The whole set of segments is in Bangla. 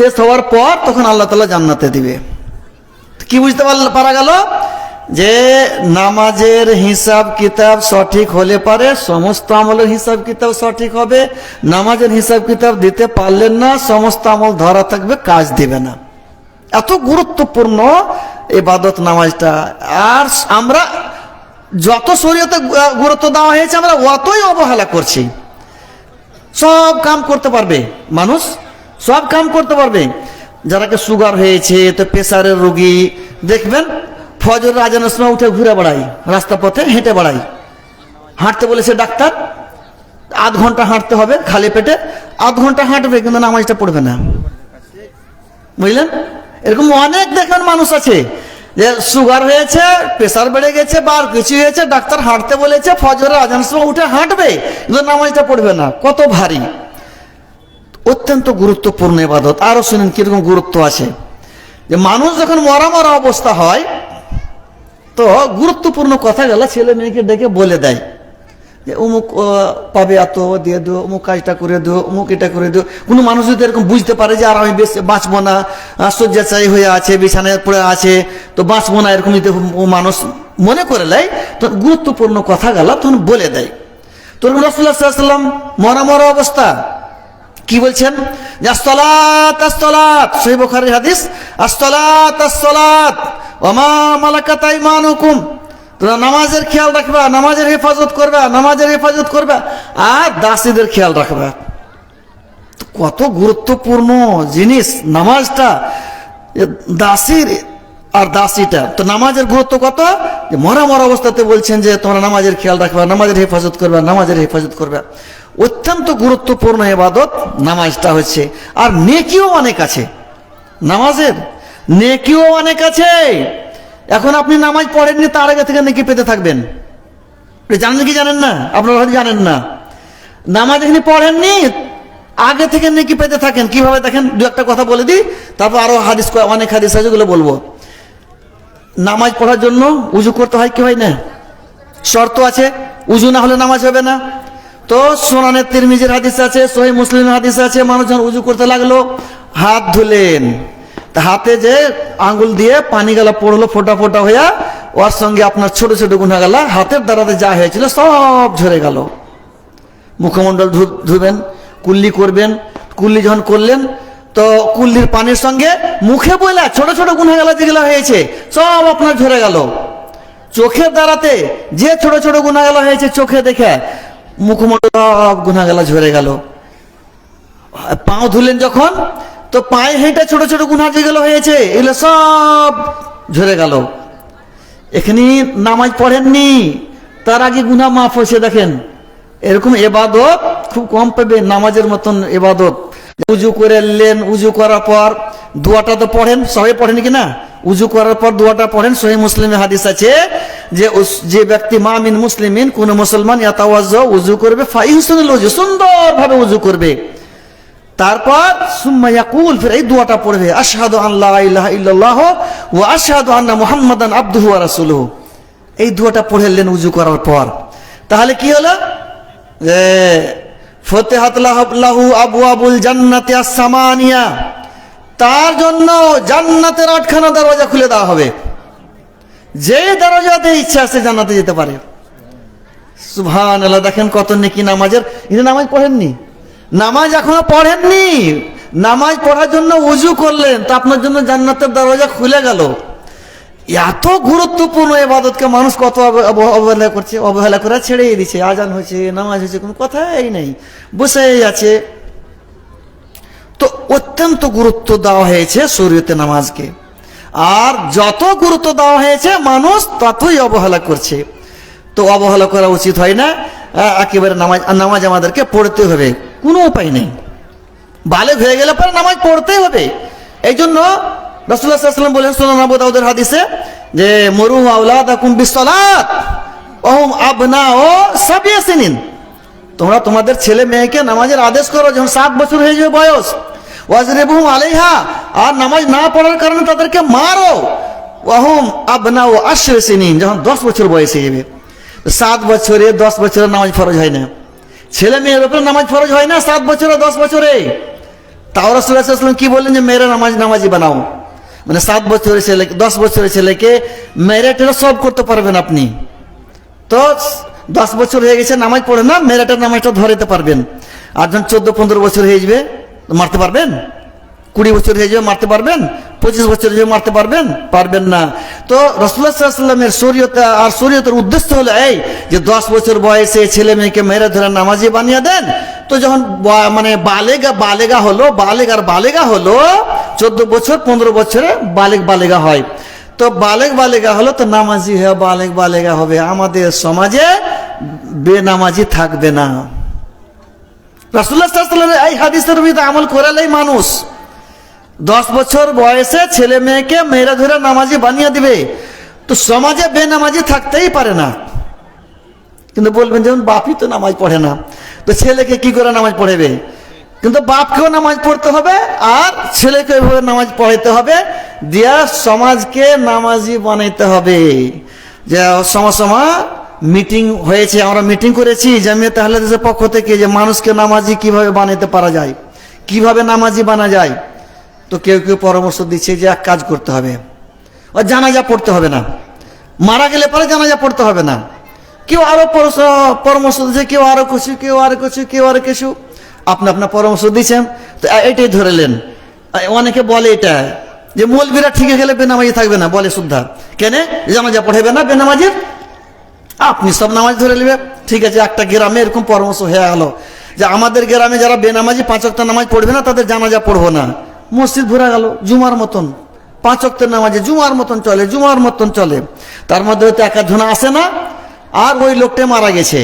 শেষ হওয়ার পর তখন আল্লাহ তাআলা জান্নাতে দিবে। কি বুঝতে পারা গেল? যে নামাজের হিসাব কিতাব সঠিক হলে পারে সমস্ত আমলের হিসাব কিতাব সঠিক হবে। নামাজের হিসাব কিতাব দিতে পারলেন না, সমস্ত আমল ধরা থাকবে, কাজ দিবে না। এত গুরুত্বপূর্ণ ইবাদত নামাজটা। আর আমরা যত শরীয়তে গুরুত্ব দেওয়া হয়েছে আমরা অতই অবহেলা করছি। সব কাম করতে পারবে মানুষ, সব কাম করতে পারবে। যারাকে সুগার হয়েছে, তো প্রেসারের রোগী দেখবেন ফজরের আজানের সময় উঠে ঘুরে বেড়াই, রাস্তা পথে হেঁটে বেড়াই। হাঁটতে বলেছে ডাক্তার, আধ ঘন্টা হাঁটতে হবে খালি পেটে, আধ ঘন্টা হাঁটবে কিন্তু নামাজটা পড়বে না। বুঝলেন? এরকম অনেক দেখেন মানুষ আছে যে সুগার হয়েছে, প্রেসার বেড়ে গেছে বা কিছু হয়েছে, ডাক্তার হাঁটতে বলেছে, ফজরের আজানের সময় উঠে হাঁটবে কিন্তু নামাজটা পড়বে না। কত ভারী! অত্যন্ত গুরুত্বপূর্ণ ইবাদত। আরো শুনেন কিরকম গুরুত্ব আছে। যে মানুষ যখন মরা মরা অবস্থা হয় তো গুরুত্বপূর্ণ কথা গেল ছেলে মেয়েকে ডেকে বলে দেয় যে অমুক পাবে, এত দিয়ে দিও, অমুক কাজটা করে দিও, অমুক এটা করে দিও। কোনো মানুষ যদি এরকম বুঝতে পারে যে আর আমি বাঁচবো না, শয্যাশায়ী হয়ে আছে, বিছানায় পড়ে আছে, তো বাঁচবো না, এরকম যদি মানুষ মনে করে নেয় তখন গুরুত্বপূর্ণ কথা গেল তখন বলে দেয়। তখন রাসূলুল্লাহ সাল্লাল্লাহু আলাইহি ওয়াসাল্লাম মরা মরা অবস্থা কি বলছেন? যে আসসালাত আসসালাত, সহিহ বুখারীর হাদিস, আসসালাত আসসালাত ওয়া মা মালাকাত আইমানুকুম, তোমরা নামাজের খেয়াল রাখবা, নামাজের হেফাজত করবা, নামাজের হেফাজত করবা, আর দাসীদের খেয়াল রাখবা। কত গুরুত্বপূর্ণ জিনিস নামাজটা, দাসীর আর দাসীটা। তো নামাজের গুরুত্ব কত, যে মরা মরা অবস্থাতে বলছেন যে তোমরা নামাজের খেয়াল রাখবা, নামাজের হেফাজত করবা, নামাজের হেফাজত করবা। অত্যন্ত গুরুত্বপূর্ণ ইবাদত নামাজটা হচ্ছে। আর নেকিও অনেক আছে নামাজের, নেকিও অনেক আছে। এখন আপনি নামাজ পড়েননি, তার আগে থেকে নেকি পেতে থাকবেন। জানেন কি জানেন না? আপনারা হয়তো জানেন না। নামাজ এখানে পড়েননি, আগে থেকে নেকি পেতে থাকেন। কিভাবে দেখেন, দু একটা কথা বলে দিই, তারপর আরো হাদিস, অনেক হাদিস আছে যেগুলো বলবো। নামাজ পড়ার জন্য উজু করতে হয় কি হয় না? শর্ত আছে, উজু না হলে নামাজ হবে না। তো সুনানে তিরমিজির হাদিস আছে, সহিহ মুসলিমের হাদিস আছে, মানুষ যখন উজু করতে লাগলো হাত ধুলেন, হাতে যে আঙ্গুল দিয়ে পানি গেলা পড়লো ফোটা ফোটা হইয়া, ওর সঙ্গে আপনার ছোট ছোট গুনাহ গেলা হাতের দ্বারাতে যা হয়েছিল সব ঝরে গেল। মুখমণ্ডল ধুবেন, কুল্লি করবেন, কুল্লি যখন করলেন তো কুল্লির পানির সঙ্গে মুখে বইলা ছোট ছোট গুনাহ গেলা যেগুলো হয়েছে সব আপনার ঝরে গেল। চোখের দ্বারাতে যে ছোট ছোট গুনাহ গেলা হয়েছে চোখে দেখে মুখমণ্ডল সব গুনাহ গেলা ঝরে গেল। পাও ধুলেন যখন, তো পায়ে হেঁটে ছোট ছোট গুনাহ যেগুলো হয়েছে এগুলো সব ঝরে গেল। এখানে নামাজ পড়েননি, তার আগে গুনাহ মাফ হয়েছে। দেখেন এরকম ইবাদত খুব কম পাবে নামাজের মতন ইবাদত। উজু করে এলেন, উজু করার পর দোয়াটা তো পড়েন, সবাই পড়েন কিনা? উজু করার পর দোয়াটা পড়েন। সহিহ মুসলিমে হাদিস আছে যে ব্যক্তি মামিন মুসলিমিন, কোন মুসলমান ইয়াতাওয়াজ্জা, উজু করবে, ফাইহুসনুল উজু, সুন্দরভাবে উজু করবে, তারপর সুম্মা ইয়াকুল, ফির এই দোয়াটা পড়বে, আশহাদু আল্লা ইলাহা ইল্লাল্লাহ ওয়া আশহাদু আন্না মুহাম্মাদান আবদুহু ওয়া রাসূলুহু। এই দোয়াটা পড়লেন উজু করার পর, তাহলে কি হলো? যে ফতিহাত লাহু আবওয়াবুল জান্নাতি আস-সামানিয়া, তার জন্য জান্নাতের 8খানা দরজা খুলে দেওয়া হবে। যে দরজাতে ইচ্ছা আছে জান্নাতে যেতে পারে। সুবহানাল্লাহ! দেখেন কত নেকি নামাজের। এটা নামাজ পড়েননি, নামাজ এখনো পড়েননি, নামাজ পড়ার জন্য উজু করলেন, তো আপনার জন্য জান্নাতের দরজা খুলে গেল। এত গুরুত্বপূর্ণ ইবাদতকে মানুষ কত অবহেলা করছে, অবহেলা করে ছেড়ে দিচ্ছে। আজান হয়েছে, নামাজ হয়েছে, কোনো কথাই নেই, বসেই আছে। তো অত্যন্ত গুরুত্ব দেওয়া হয়েছে শরীয়তে নামাজকে। আর যত গুরুত্ব দেওয়া হয়েছে মানুষ ততই অবহেলা করছে। তো অবহেলা করা উচিত হয় না। একেবারে নামাজ আমাদেরকে পড়তে হবে, কোনো উপায় নেই। বালেগ হয়ে গেলে পরে নামাজ পড়তেই হবে। এই জন্য রাসূলুল্লাহ সাল্লাল্লাহু আলাইহি ওয়াসাল্লাম বলেন সুনান আবু দাউদের হাদিসে যে মুরু আওলাদাকুম বিসসালাত ওয়া হুম আবনাউ সাবঈ সিনিন, তোমরা তোমাদের ছেলে মেয়েকে নামাজের আদেশ করো যখন 7 বছর হয়ে যাবে বয়স। ওয়াজরিবুহুম আলাইহা, আর নামাজ না পড়ার কারণে তাদেরকে মারো। ওয়া হুম আবনাউ 10 সিনিন, যখন 10 বছর বয়স হয়ে যাবে। 7 বছরে 10 বছরে নামাজ ফরজ হয় না। ছেলে মেয়ের উপরে নামাজ ফরজ হয় না 7 বছরে 10 বছরে। তাও রাসূলুল্লাহ সাল্লাল্লাহু আলাইহি ওয়াসাল্লাম কি বললেন যে মেয়েরা নামাজি বানাও, মানে 7 বছরের ছেলেকে 10 বছরের ছেলেকে মেয়েরা সব করতে পারবেন আপনি। তো 10 বছর হয়ে গেছে নামাজ পড়ে না, মেয়েরাটার নামাজটা ধরাইতে পারবেন। আর যখন 14-15 বছর হয়ে যাবে মারতে পারবেন? 20 বছর হয়ে যাবে মারতে পারবেন? 25 বছর হয়ে যাবে মারতে পারবেন না। তো রাসূলুল্লাহ সাল্লাল্লাহু আলাইহি ওয়াসাল্লামের শরীয়তের উদ্দেশ্য হলো এই যে 10 বছর বয়সে ছেলে মেয়েকে মেয়েরা ধরে নামাজি বানিয়ে দেন। তো যখন মানে বালেগা হলো 14 বছর 15 বছরে বালেগা হয়, তো বালেগা হলো তো নামাজি হয়ে বালেগা হবে। আমাদের সমাজে বেনামাজি থাকবে না। রাসূলুল্লাহ সাল্লাল্লাহু আলাইহি ওয়াসাল্লাম এই হাদিসের ভিতরে আমল করালেই মানুষ 10 বছর বয়সে ছেলে মেয়েকে মেয়েরা ধরে নামাজি বানিয়ে দিবে, তো সমাজে বেনামাজি থাকতেই পারে না। কিন্তু বলবেন যেমন বাপই তো নামাজ পড়ে না, তো ছেলেকে কি করে নামাজ পড়াবে? কিন্তু বাপকেও নামাজ পড়তে হবে আর ছেলেকে এভাবে নামাজ পড়াইতে হবে, দিয়া সমাজকে নামাজি বানাইতে হবে। যে সময় মিটিং হয়েছে, আমরা মিটিং করেছি জামিয়াতে আহলে হাদিসের পক্ষ থেকে যে মানুষকে নামাজি কিভাবে বানাইতে পারা যায়, কিভাবে নামাজি বানা যায়। তো কেউ পরামর্শ দিচ্ছে যে এক কাজ করতে হবে, ও জানাজা পড়তে হবে না, মারা গেলে পরে জানাজা পড়তে হবে না। কেউ আরো পরামর্শ দিচ্ছে, কেউ আরো কিছু আপনি আপনার পরামর্শ দিচ্ছেন। তো এটাই ধরেলেন। অনেকে বলে এটা যে মৌলবীরা ঠিক গেলে বেনামাজি থাকবে না, বলে শুদ্ধা কেন জানাজা পড়াবে না বেনামাজির, আপনি সব নামাজ ধরে নেবে। ঠিক আছে, একটা গ্রামে এরকম পরামর্শ হয়ে গেল যে আমাদের গ্রামে যারা বেনামাজি 5 ওয়াক্ত নামাজ পড়বে না তাদের জানাজা পড়বো না। মসজিদ ভরা গেল জুমার মতন, 5 ওয়াক্তের নামাজে জুমার মতন চলে। তার মধ্যে হয়তো একাধনা আসে না, আর ওই লোকটা মারা গেছে,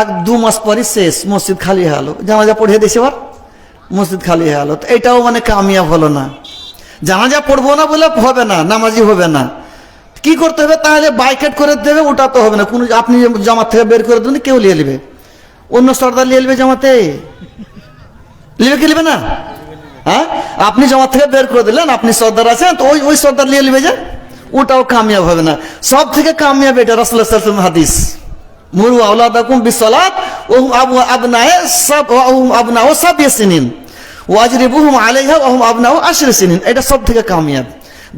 1-2 মাস পরে শেষ, মসজিদ খালি হয়ে গেল, জানাজা পড়িয়ে দিয়েছে, এবার মসজিদ খালি হয়ে গেল। তো এটাও মানে কামিয়াব হলো না। জানাজা পড়বো না বলে হবে না, নামাজি হবে না। কি করতে হবে তাহলে? বাইকাট করে দেবে, ওটা তো হবে না। কোন আপনি জামাত থেকে বের করে দেবেন, কেউ নিয়ে নেবে, অন্য সর্দার নিয়ে নেবে, জামাতে নেবে না? হ্যাঁ, আপনি জামাত থেকে বের করে দিলেন, আপনি সর্দার আছেন, তো ওই সর্দার নিয়ে নেবে, যে ওটাও কামিয়াব হবে না। সব থেকে কামিয়াব এটা রাসূলুল্লাহ সাল্লাল্লাহু আলাইহি ওয়াসাল্লাম হাদিস, মুরু আওলাদাকুম বিসসালাত ওয়া হুম আবনাউ সাব'i সিনিন ওয়াজরিবুহুম আলাইহা ওয়া হুম আবনাউ 10 সিনিন। এটা সব থেকে কামিয়াব।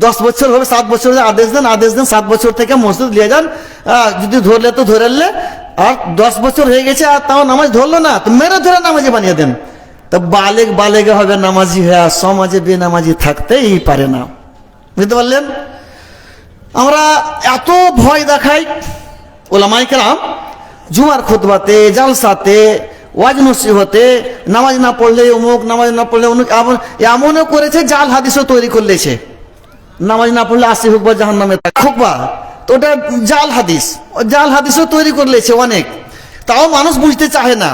10 বছর হবে, 7 বছর আদেশ দেন 7 বছর থেকে মসজিদ নিয়ে যান, যদি ধরলে তো ধরলে, আর 10 বছর হয়ে গেছে আর তাও নামাজ ধরলো না, তো মেরে ধরে নামাজি বানিয়ে দেন। তো বালেগা হবে নামাজি হয়ে, সমাজে বেনামাজি থাকতেই পারে না। বুঝতে পারলেন? আমরা এত ভয় দেখাই ওলামায়ে কেরাম জুমার খুতবাতে, জালসাতে, ওয়াজ নসিহতে, নামাজ না পড়লে অমুক, নামাজ না পড়লে অমুক, এমনও করেছে জাল হাদিসও তৈরি করলেছে, নামাজ না পড়লে 80 হুকবা জাহান্নামে খুকবা, তো ওটা জাল হাদিসও তৈরি করলেছে অনেক, তাও মানুষ বুঝতে চাহে না।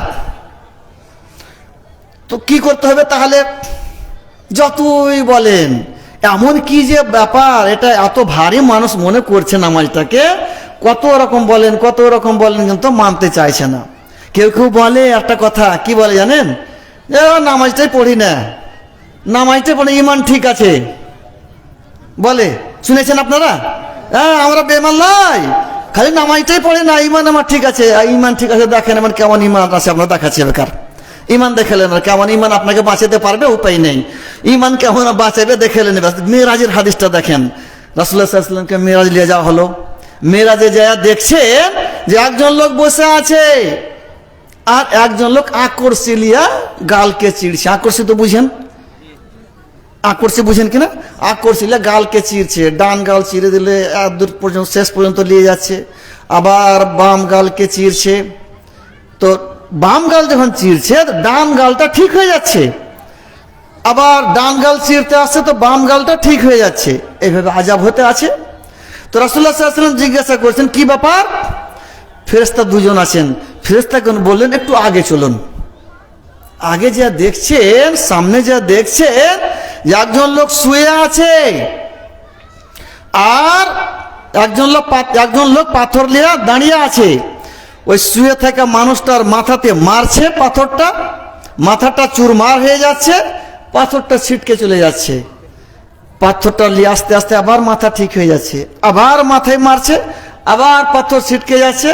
তো কি করতে হবে তাহলে? যতই বলেন এমন কি যে ব্যাপার, এটা এত ভারী মানুষ মনে করছে নামাজটাকে, কত রকম বলেন কিন্তু মানতে চাইছে না। কেউ বলে একটা কথা, কি বলে জানেন? নামাজটাই পড়ি না, নামাজটাই পড়ি, ইমান ঠিক আছে বলে, শুনেছেন আপনারা? হ্যাঁ, আমরা বেঈমান নই, খালি নামাজটাই পড়ি না, ইমান আমার ঠিক আছে। ইমান ঠিক আছে, দেখেন আমার কেমন ইমান আছে, আপনারা দেখাচ্ছি বেকার। ইমান দেখালেন, কেমন ইমান আপনাকে বাঁচাতে পারবে? উপায় নেই। ইমান কেমন বাঁচাবে দেখেলেন। মেরাজের হাদিসটা দেখেন, রাসূলুল্লাহ সাল্লাল্লাহু আলাইহি ওয়াসাল্লামকে মেরাজ নিয়ে যাওয়া হলো। মেরাজে যায় দেখছেন যে একজন লোক বসে আছে আর একজন লোক আকর্ষি লিয়া গালকে চিড়ছে। আকর্ষি তো বুঝেন, আকর্ষি বুঝেন কিনা? আকর্ষি লিয়া গালকে চিড়ছে, ডান গাল চিড়ে দিলে দূর পর্যন্ত শেষ পর্যন্ত নিয়ে যাচ্ছে, আবার বাম গালকে চিড়ছে। তো বাম গাল যখন চিড়ছে ডান গালটা ঠিক হয়ে যাচ্ছে, আবার ডান গাল চিড়তে আসছে তো বাম গালটা ঠিক হয়ে যাচ্ছে, এইভাবে আজাব হতে আছে। তো রাসূলুল্লাহ সাল্লাল্লাহু আলাইহি ওয়াসাল্লাম জিজ্ঞাসা করছেন কি ব্যাপার? ফেরেশতা 2 জন আছেন, ফেরেশতা কোন বললেন একটু আগে চলুন। আগে যা দেখছেন, সামনে যা দেখছেন যে একজন লোক শুয়ে আছে আর একজন লোক পাথর নিয়ে দাঁড়িয়ে আছে। ওই শুয়ে থাকা মানুষটার মাথাতে মারছে পাথরটা, মাথাটা চুরমার হয়ে যাচ্ছে, পাথরটা ছিটকে চলে যাচ্ছে। পাথরটা নিয়ে আস্তে আস্তে আবার মাথা ঠিক হয়ে যাচ্ছে, আবার মাথায় মারছে, আবার পাথর ছিটকে যাচ্ছে,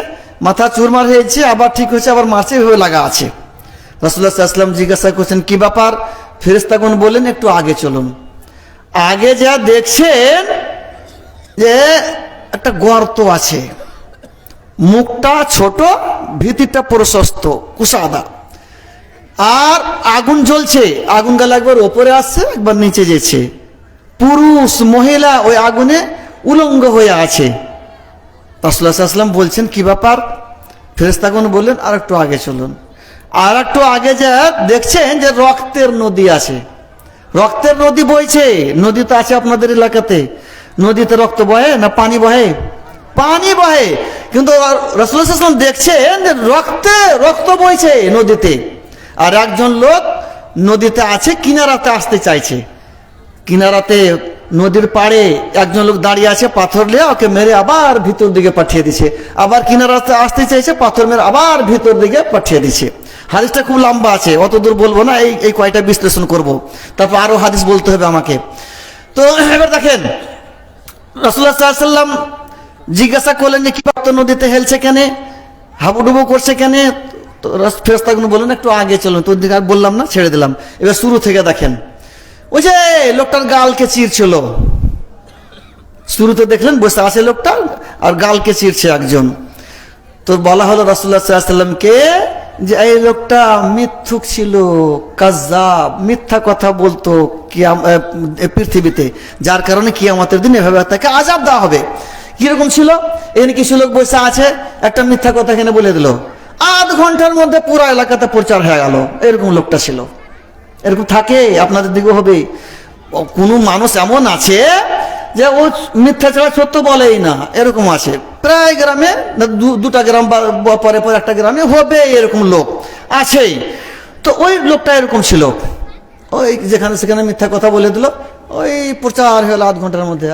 মাথা চুরমার হয়েছে, আবার ঠিক হয়েছে, আবার মারছে, এভাবে লাগা আছে। রাসূলুল্লাহ সাল্লাল্লাহু আলাইহি ওয়াসাল্লাম জিজ্ঞাসা করছেন কি ব্যাপার? ফেরেশতাগণ বললেন একটু আগে চলুন। আগে যা দেখছেন যে একটা গর্ত আছে, মুখটা ছোট, ভিতরটা প্রশস্ত, কুসাদা, আর আগুন জ্বলছে। আগুন গেলে একবার ওপরে আসছে, একবার নিচে যেছে। পুরুষ মহিলা ওই আগুনে উলঙ্গ হয়ে আছে। রাসূলুল্লাহ সাল্লাল্লাহু আলাইহি ওয়াসাল্লাম বলছেন কি ব্যাপার? ফেরেশতাগণ বললেন আর একটু আগে চলুন। আর একটু আগে যা দেখছেন যে রক্তের নদী আছে, রক্তের নদী বইছে। নদী তো আছে আপনাদের এলাকাতে, নদীতে রক্ত বহে না পানি বহে? পানি বহে। কিন্তু রাসূলুল্লাহ সাল্লাল্লাহু আলাইহি ওয়াসাল্লাম দেখছেন যে রক্ত বইছে নদীতে। আর একজন লোক নদীতে আছে, কিনারাতে আসতে চাইছে। কিনারাতে নদীর পাড়ে একজন লোক দাঁড়িয়ে আছে, পাথর নিয়ে ওকে মেরে আবার ভিতর দিকে পাঠিয়ে দিছে। আবার কিনারাতে আসতে চাইছে, পাথর মেরে আবার ভিতর দিকে পাঠিয়ে দিছে। হাদিসটা খুব লম্বা আছে, অত দূর বলবো না, এই কয়টা বিশ্লেষণ করব, তারপর আরো হাদিস বলতে হবে আমাকে। তো এবার দেখেন, রাসূলুল্লাহ সাল্লাল্লাহু আলাইহি ওয়াসাল্লাম জিজ্ঞাসা করলেন যে কি ব্যাপার, নদীতে হেলছে কেন, হাবুডুবু করছে কেন? তো ফেরেশতাগণ বললেন একটু আগে চলুন। তো দিকে আর বললাম না, ছেড়ে দিলাম। এবার শুরু থেকে দেখেন, ওই যে লোকটার গালকে চিরছিল, শুরুতে দেখলেন বসে আছে লোকটা আর গালকে চিরছে একজন। তো বলা হলো রাসূলুল্লাহ সাল্লাল্লাহু আলাইহি ওয়াসাল্লামকে যে এই লোকটা মিথ্যুক ছিল, কাযযাব, মিথ্যা কথা বলতো পৃথিবীতে, যার কারণে কিয়ামতের দিন এভাবে তাকে আযাব দেওয়া হবে। কিরকম ছিল? এখানে কিছু লোক বসে আছে, একটা মিথ্যা কথা এখানে বলে দিল, আধ ঘন্টার মধ্যে পুরো এলাকাতে প্রচার হয়ে গেল। এরকম লোকটা ছিল। এরকম থাকে আপনাদের দিকেও হবে। কোন মানুষ এমন আছে যে ও মিথ্যা ছাড়া সত্য বলেই না, এরকম আছে প্রায় গ্রামে, দুটা গ্রাম পরে পরে একটা গ্রামে হবে এরকম লোক আছেই। তো ওই লোকটা এরকম ছিল, ওই যেখানে সেখানে মিথ্যা কথা বলে দিল, ওই প্রচার হলো আধ ঘন্টার মধ্যে।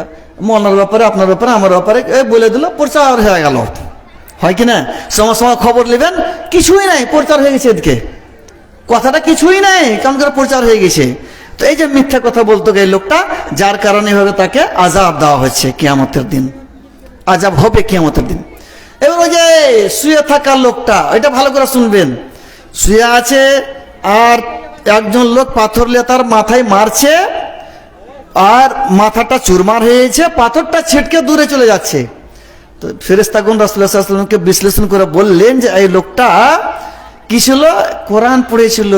মনার ব্যাপারে, আপনার ব্যাপারে, আমার ব্যাপারে বলে দিল, প্রচার হয়ে গেল। হয় কিনা? সময় সময় খবর নেবেন, কিছুই নাই, প্রচার হয়ে গেছে। এদিকে কথাটা কিছুই নাই, কারণ করে প্রচার হয়ে গেছে। তো এই যে মিথ্যা কথা বলতো এই লোকটা, যার কারণে এভাবে তাকে আযাব দেওয়া হচ্ছে কিয়ামতের দিন, আযাব হবে কিয়ামতের দিন। এবার ওই যে শুয়ে থাকা লোকটা, এটা ভালো করে শুনবেন। শুয়ে আছে আর একজন লোক পাথর নিয়ে তার মাথায় মারছে, আর মাথাটা চুরমার হয়ে গেছে, পাথরটা ছিটকে দূরে চলে যাচ্ছে। তো ফেরেশতাগণ রাসূলুল্লাহ সাল্লাল্লাহু আলাইহি ওয়াসাল্লামকে বিশ্লেষণ করে বললেন যে এই লোকটা কি ছিল? কোরআন পড়েছিল,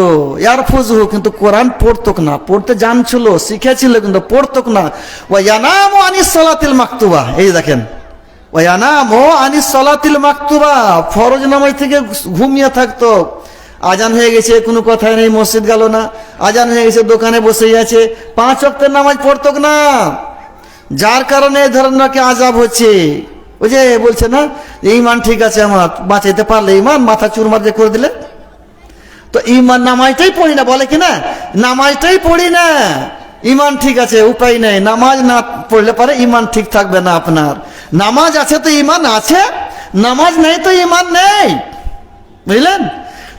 ইয়ারফুজহু, কিন্তু কোরআন পড়তো না, পড়তে জানছিল, শিখেছিল, কিন্তু পড়তো না। ওয়া ইয়ানামু আনিস সালাতিল মাকতুবা, এই দেখেন, ওয়া ইয়ানামু আনিস সালাতিল মাকতুবা, ফরজ নামাজ থেকে ঘুমিয়ে থাকতো। আজান হয়ে গেছে, কোনো কথাই নেই, মসজিদ গেল না। আজান হয়ে গেছে, দোকানে বসে আছে, 5 ওয়াক্তের নামাজ পড়তো না, যার কারণে এই ধরনের আযাব হচ্ছে। ওই যে বলছে না, ঈমান ঠিক আছে আমার, বাঁচাইতে পারলে ঈমান, মাথা চুরমার দিয়ে করে দিলে। তো ঈমান, নামাজটাই পড়ি না, বলে কিনা নামাজটাই পড়ি না, ঈমান ঠিক আছে, উপায় নেই। নামাজ না পড়লে পারে ঈমান ঠিক থাকবে না আপনার। নামাজ আছে তো ঈমান আছে, নামাজ নেই তো ঈমান নেই, বুঝলেন?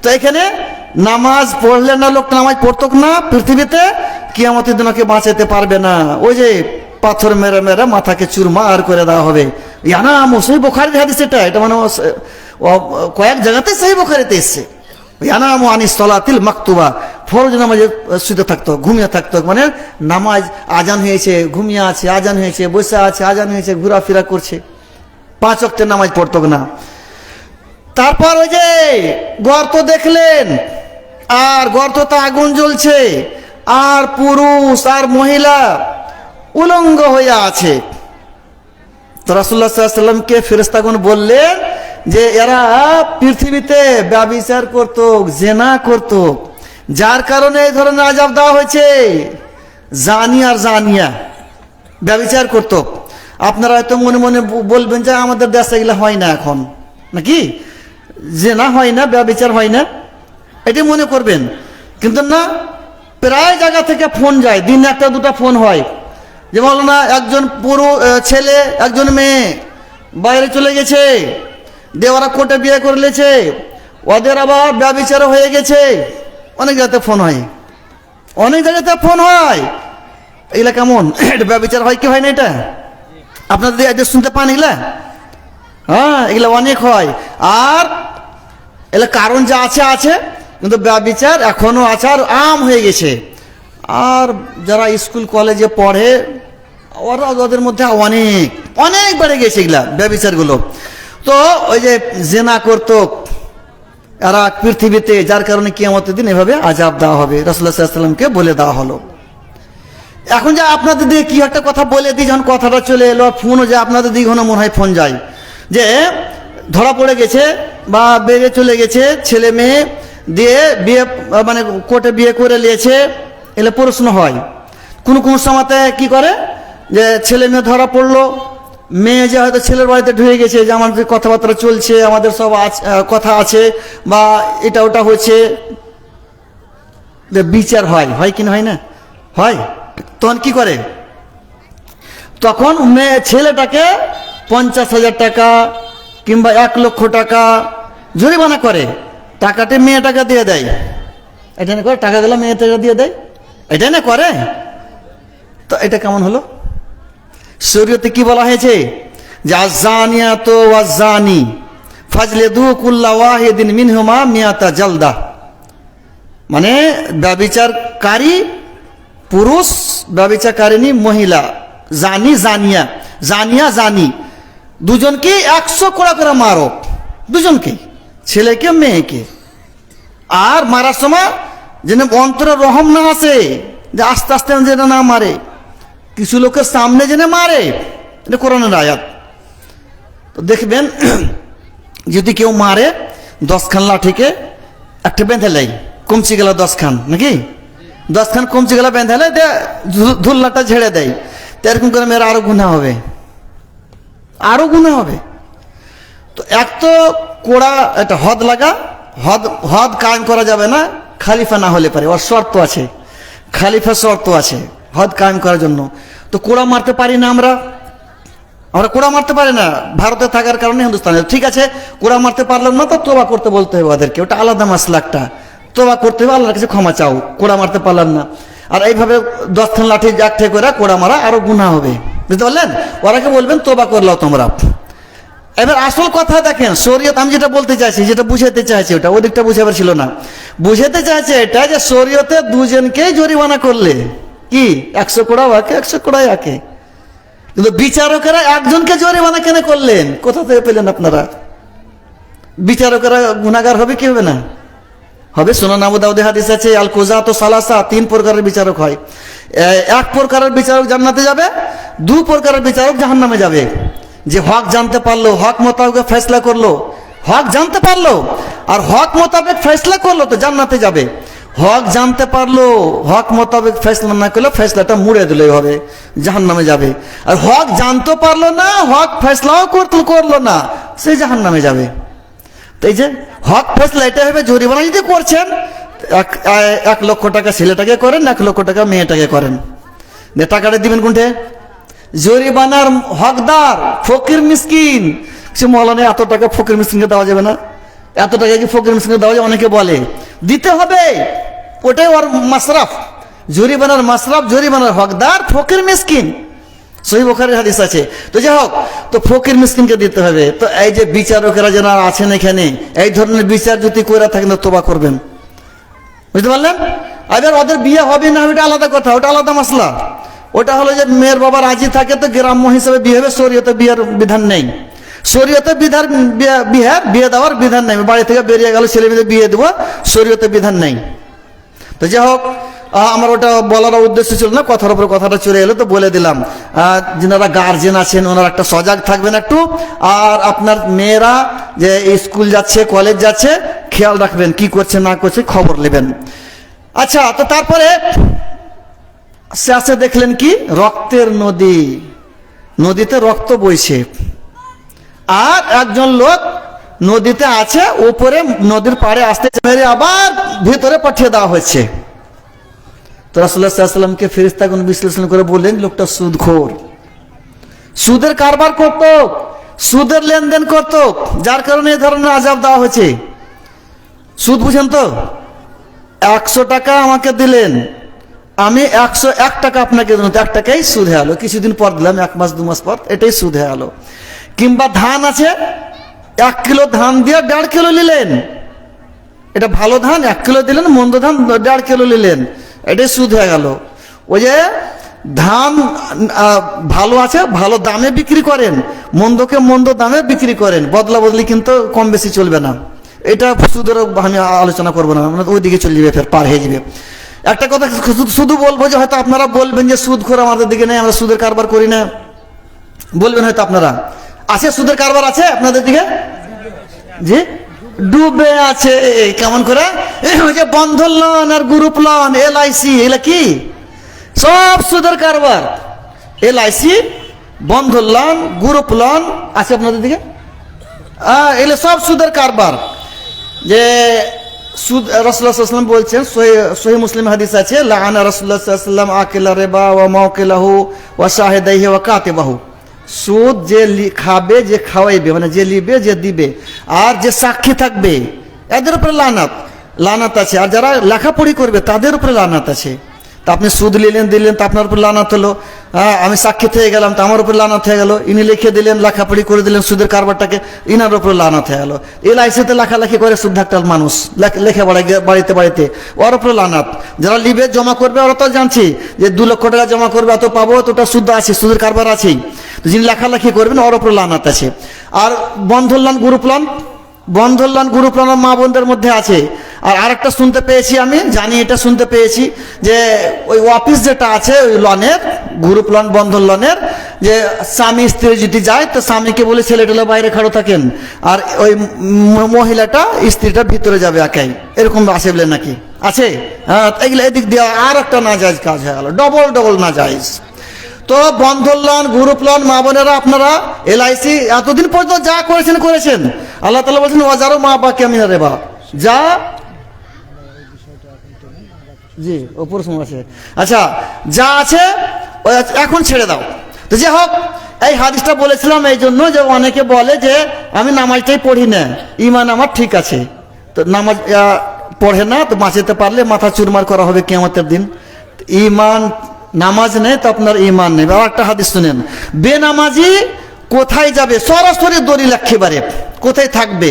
তো এখানে নামাজ পড়লে না, লোক নামাজ পড়তো না পৃথিবীতে, কিয়ামতের দিন ওকে বাঁচাইতে পারবে না। ওই যে পাথর মেরে মেরে মাথাকে চুরমার করে দেওয়া হবে। ইয়ানামু, সহিহ বুখারীর হাদিস এটা, মানে কয়েক জায়গাতে সহিহ বুখারীতে এসেছে। ইয়ানামু আনিস সালাতিল মাকতুবা, ফরজ নামাজে শুতে থাকতো, ঘুমিয়ে থাকতো। মানে নামাজ, আজান হয়েছে ঘুমিয়ে আছে, আজান হয়েছে বসে আছে, আজান হয়েছে ঘোরাফেরা করছে, 5 ওয়াক্তের নামাজ পড়তো না। তারপর ওই যে গর্ত দেখলেন, আর গর্ততে আগুন জ্বলছে, আর পুরুষ আর মহিলা উলঙ্গ হয়ে আছে। তো রাসূলুল্লাহ সাল্লাল্লাহু আলাইহি ওয়াসাল্লামকে ফেরেশতাগণ বললেন যে এরা পৃথিবীতে ব্যভিচার করত, জিনা করত, যার কারণে এই ধরনের আযাব দেওয়া হয়েছে। জানি আর জানিয়া ব্যভিচার করত। আপনারা হয়তো মনে মনে বলবেন যে আমাদের দেশে এগুলো হয় না এখন, নাকি জিনা হয় না, ব্যভিচার হয় না, এটি মনে করবেন। কিন্তু না, প্রায় জায়গা থেকে ফোন যায়, দিনে 1-2টা ফোন হয় যে মাওলানা একজন পুরো ছেলে একজন মেয়ে বাইরে চলে গেছে, দেওয়ারা কোর্টে বিয়ে করে নিয়েছে, ওদের আবার ব্যভিচার হয়ে গেছে। অনেক জায়গাতে ফোন হয়, অনেক জায়গাতে ফোন হয়। এগুলা কেমন? এটা ব্যভিচার হয় কি হয় না? এটা আপনাদের এদের শুনতে পান এগুলা? হ্যাঁ, এগুলা অনেক হয়। আর এগুলা কারণ যা আছে আছে, কিন্তু ব্যভিচার এখনো আছে, আর আম হয়ে গেছে। আর যারা স্কুল কলেজে পড়ে ওদের মধ্যে অনেক অনেক বেড়ে গেছে এগুলা ব্যভিচারগুলো। তো ওই যে জেনা করতো এরা পৃথিবীতে, যার কারণে কিয়ামতের দিন এভাবে আযাব দেওয়া হবে, রাসূলুল্লাহ সাল্লাল্লাহু আলাইহি ওয়াসাল্লামকে বলে দেওয়া হলো। এখন যে আপনাদের দিকে কি একটা কথা বলে দিই, যখন কথাটা চলে এলো, ফোনও যে আপনাদের দিকে মনে হয় ফোন যায় যে ধরা পড়ে গেছে বা বেরিয়ে চলে গেছে ছেলে মেয়ে, দিয়ে বিয়ে মানে কোর্টে বিয়ে করে নিয়েছে, এলে প্রশ্ন হয় কোন কোন সময়তে কি করে যে ছেলে মেয়ে ধরা পড়লো, মেয়ে যে হয়তো ছেলের বাড়িতে ঢুকে গেছে যে আমাদের কথাবার্তা চলছে, আমাদের সব কথা আছে বা এটা ওটা হচ্ছে, বিচার হয় কি না হয় না হয়, তখন কি করে, তখন মেয়ে ছেলেটাকে 50,000 টাকা কিংবা 1 লক্ষ টাকা জরিমানা করে, টাকাটি মেয়েটাকে দিয়ে দেয়। এটা না করে, টাকা দিলে মেয়েটাকে দিয়ে দেয়, এটাই না করে। তো এটা কেমন হলো? শরীয়তে কি বলা হয়েছে যে আয-যানিয়াতু ওয়াজ-যানি ফাজলিদু কুল্লা ওয়াহিদিন মিনহুমা মিয়াতা জালদা, মানে ব্যভিচারকারী পুরুষ, ব্যভিচারকারিণী মহিলা, জানি জানিয়া, জানিয়া জানি, দুজনকে 100 কোড়া করে মারো, দুজনকে, ছেলেকে মেয়েকে। আর মারার সময় যেন অন্তরে রহম না আসে, যে আস্তে আস্তে যেন না মারে, কিছু লোকের সামনে যেন মারে, এটা কোরআনের আয়াত। তো দেখবেন যদি কেউ মারে 10 খান লাঠিকে একটা বেঁধে লাই, কমচি গেল 10 খান, নাকি 10 খান কমচি গেল বেঁধে লাই, ধুল্লাটা ঝেড়ে দেয়। তো এরকম করে মেয়েরা আরো গুনাহ হবে, আরো গুনাহ হবে। তো এক তো কোড়া একটা হদ লাগা, হদ কায়েম করা যাবে না খালিফা না হলে পারে, ওর শর্ত আছে, খালিফা শর্ত আছে হদ কায়েম করার জন্য। তো কোড়া মারতে পারি না আমরা কোড়া মারতে পারি না ভারতে থাকার কারণে, হিন্দুস্তানে। ঠিক আছে, কোড়া মারতে পারলাম না, তো তোবা করতে বলতে হবে ওদেরকে, ওটা আলাদা মাসলা একটা, তোবা করতে হবে, আল্লাহর কাছে ক্ষমা চাও, কোড়া মারতে পারলাম না। আর এইভাবে 10 খান লাঠি একঠে করে কোড়া মারা আরো গুনাহ হবে, বুঝতে পারলেন? ওরাকে বলবেন তোবা করলাও তোমরা। এবার আসল কথা দেখেন, শরীয়ত, আমি যেটা বলতে চাইছি, যেটা বুঝাতে চাইছি, ওটা ওদিকটা বুঝাবার ছিল না, বুঝাতে চাইছে এটা যে শরীয়তে দুজনকেই জরিমানা করলে কি 100 কোড়া ওকে, 100 কোড়াই একে, কিন্তু বিচারকেরা একজনকে জরিমানা কেন করলেন? কোথা থেকে পেলেন আপনারা? বিচারকেরা গুনাহগার হবে কি হবে না হবে? সুনান আবু দাউদে হাদিস আছে, আল কুজাতু সালাসা, 3 প্রকারের বিচারক হয়। 1 প্রকারের বিচারক জান্নাতে যাবে, 2 প্রকারের বিচারক জাহান্নামে যাবে। যে হক জানতে পারলো, হক মোতাবেক ফয়সালা করলো, হক জানতে পারলো আর হক মোতাবেক ফয়সালা করলো, তো জান্নাতে যাবে। হক জানতে পারলো, হক মোতাবেক ফয়সালা না করলে ফয়সালাটা মুড়ে দিলেই হবে, জাহান্নামে যাবে। আর হক জানতে পারলো না, হক ফয়সালাও করলো না, সে জাহান্নামে যাবে। তো এই যে হক ফয়সালা, এটা হবে জরিমানা যদি করছেন 1 লক্ষ টাকা ছেলেটাকে করেন, 1 লক্ষ টাকা মেয়েটাকে করেন, টাকাটা দিবেন কোনটে? জরিমানার হকদার ফকির মিসকিন। সে মৌলানা এত টাকা ফকির মিসকিনকে দেওয়া যাবে না, এত টাকা কি ফকির মিসকিনকে দেওয়া যাবে? অনেকে বলে দিতে হবে, ওটাই ওর মাসরাফ, জরিমানার মাসরাফ, জরিমানার হকদার ফকির মিসকিন, সহিহ বুখারীর হাদিস আছে। তো যাই হোক, তো ফকির মিসকিনকে দিতে হবে। তো এই যে বিচারকেরা যারা আছেন এখানে, এই ধরনের বিচার যদি করে থাকেন তো তোবা করবেন, বুঝতে পারলেন? এবার ওদের বিয়ে হবে না, ওটা আলাদা কথা, ওটা আলাদা মাসলা। ওটা হলো যে মেয়ের বাবা রাজি থাকে তো গ্রাম্য হিসেবে বিয়ে হবে, শরীয়তে বিয়ের বিধান নেই, শরীয়তে বিয়ে দেওয়ার বিধান নেই। বাড়ি থেকে বেরিয়ে গেল ছেলে মেয়েদের বিয়ে দেবো, শরীয়তে বিধান নেই। তো যাই হোক, আমার ওটা বলার উদ্দেশ্য ছিল না, কথার উপর কথাটা চলে এলো তো বলে দিলাম। যারা গার্জেন আছেন ওনারা একটা সজাগ থাকবেন একটু, আর আপনার মেয়েরা যে স্কুল যাচ্ছে, কলেজ যাচ্ছে, খেয়াল রাখবেন কি করছে না করছে, খবর নেবেন। আচ্ছা, তো তারপরে শেষে দেখলেন কি, রক্তের নদী, নদীতে রক্ত বইছে, আর একজন লোক নদীতে আছে, উপরে নদীর পাড়ে আসতে মেরে আবার ভিতরে পাঠিয়ে দেওয়া হয়েছে। তো রাসূলুল্লাহ সাল্লাল্লাহু আলাইহি ওয়াসাল্লামকে ফেরেশতাগণ বিশ্লেষণ করে বললেন, লোকটা সুদখোর, সুদের কারবার করত, সুদের লেনদেন করত, যার কারণে এই ধরনের আযাব দেওয়া হয়েছে। সুদ বুঝেন তো? 100 টাকা আমাকে দিলেন, আমি 101 টাকা আপনাকে দিলাম, 1 টাকাই সুদ হয়ে গেল। কিছুদিন পর দিলাম, 1 মাস 2 মাস পর, এটাই সুদ হয়ে গেল। কিংবা ধান আছে, 1 কিলো ধান দিয়ে 1.5 কিলো নিলেন, এটা ভালো ধান 1 কিলো দিলেন, মন্দ ধান 1.5 কিলো নিলেন, এটাই সুদ হয়ে গেল। ওই যে ধান ভালো আছে ভালো দামে বিক্রি করেন, মন্দকে মন্দ দামে বিক্রি করেন, বদলা বদলি কিন্তু কম বেশি চলবে না। এটা সুদের আমি আলোচনা করবো না, মানে ওইদিকে চলে যাবে, ফের পার হয়ে যাবে। একটা কথা শুধু বলবো যে হয়তো আপনারা বলবেন যে সুদ খোর আমাদের দিকে নেই, আমরা সুদের কারবার করি না, বলবেন হয়তো আপনারা। আছে সুদের কারবার আছে আপনাদের দিকে? জি, ডুবে আছে। কেমন করে? ওই যে বন্ধন লোন আর গ্রুপ লোন, LIC, এগুলা কি সব সুদের কারবার। LIC, বন্ধন লোন, গ্রুপ লোন আছে আপনাদের দিকে, এগুলো সব সুদের কারবার। যে সুদ, রাসূলুল্লাহ সাল্লাল্লাহু আলাইহি ওয়াসাল্লাম বলছেন, সহিহ মুসলিম হাদিস আছে, লাআনা রাসূলুল্লাহ সাল্লাল্লাহু আলাইহি ওয়াসাল্লাম আকিলা রিবা ওয়া মাওকিলাহু ওয়া শাহিদাইহি ওয়া কাতিবাহু। সুদ যে খাবে, যে খাওয়াইবে, মানে যে লিবে, যে দিবে, আর যে সাক্ষী থাকবে, এদের উপরে লানাত আছে। আর যারা লেখাপড়ি করবে তাদের উপরে লানাত আছে। তা আপনি সুদ দিলেন তা আপনার উপর লানাত হলো। আমি সাক্ষী থেকে গেলাম তা আমার উপর লানাত হয়ে গেল। ইনি লিখে দিলেন, লেখাপড়ি করে দিলেন সুদের কারবারটাকে, ইনার উপর লানাত হয়ে গেল। LIC-তে লেখালেখি করে সুদ ধাক্কাল মানুষ, লেখে বাড়িতে ওর উপরে লানাত। যারা লিবে জমা করবে ওরা তো জানছি যে 2 লক্ষ টাকা জমা করবে, এত পাবো, এতটা সুদ আছে, সুদের কারবার আছেই। তো যিনি লেখালেখি করবেন ওর উপর লানাত আছে। আর বন্ধন লোন, গ্রুপ লোন মা বোনদের মধ্যে আছে। আর আরেকটা শুনতে পেয়েছি, আমি জানি এটা শুনতে পেয়েছি, যে ওই অফিস যেটা আছে ওই লোনের, গ্রুপ লোন, বন্ধন লোনের, যে স্বামী স্ত্রী যদি যায় তো স্বামীকে বলে ছেলেটা বাইরে খাড়ো থাকেন, আর ওই মহিলাটা, স্ত্রীটা ভিতরে যাবে একাই, এরকম আছে বলে নাকি আছে। হ্যাঁ, এগুলো এদিক দিয়ে আর একটা নাজায়েজ কাজ হয়ে গেল, ডবল নাজায়েজ। তো বন্ধন লোন, গ্রুপ লোন, মা বোনেরা আপনারা LIC এতদিন পর্যন্ত যা করেছেন, আল্লাহ তাআলা বলছেন ওয়াজারু মা বাকিয়া মিনার রিবা, যা, জি ওপর সময় আছে, আচ্ছা যা আছে এখন ছেড়ে দাও। তো যে হোক, এই হাদিসটা বলেছিলাম এই জন্য যে অনেকে বলে যে আমি নামাজটাই পড়ি না, ঈমান আমার ঠিক আছে, তো নামাজ পড়ে না, তো বাঁচাতে পারলে মাথা চুরমার করা হবে কিয়ামতের দিন। ঈমান, নামাজ নেই তো আপনার ঈমান নেই। আর একটা হাদিস শুনেন, বেনামাজি কোথায় যাবে? সরাসরি দলিল একেবারে, কোথায় থাকবে?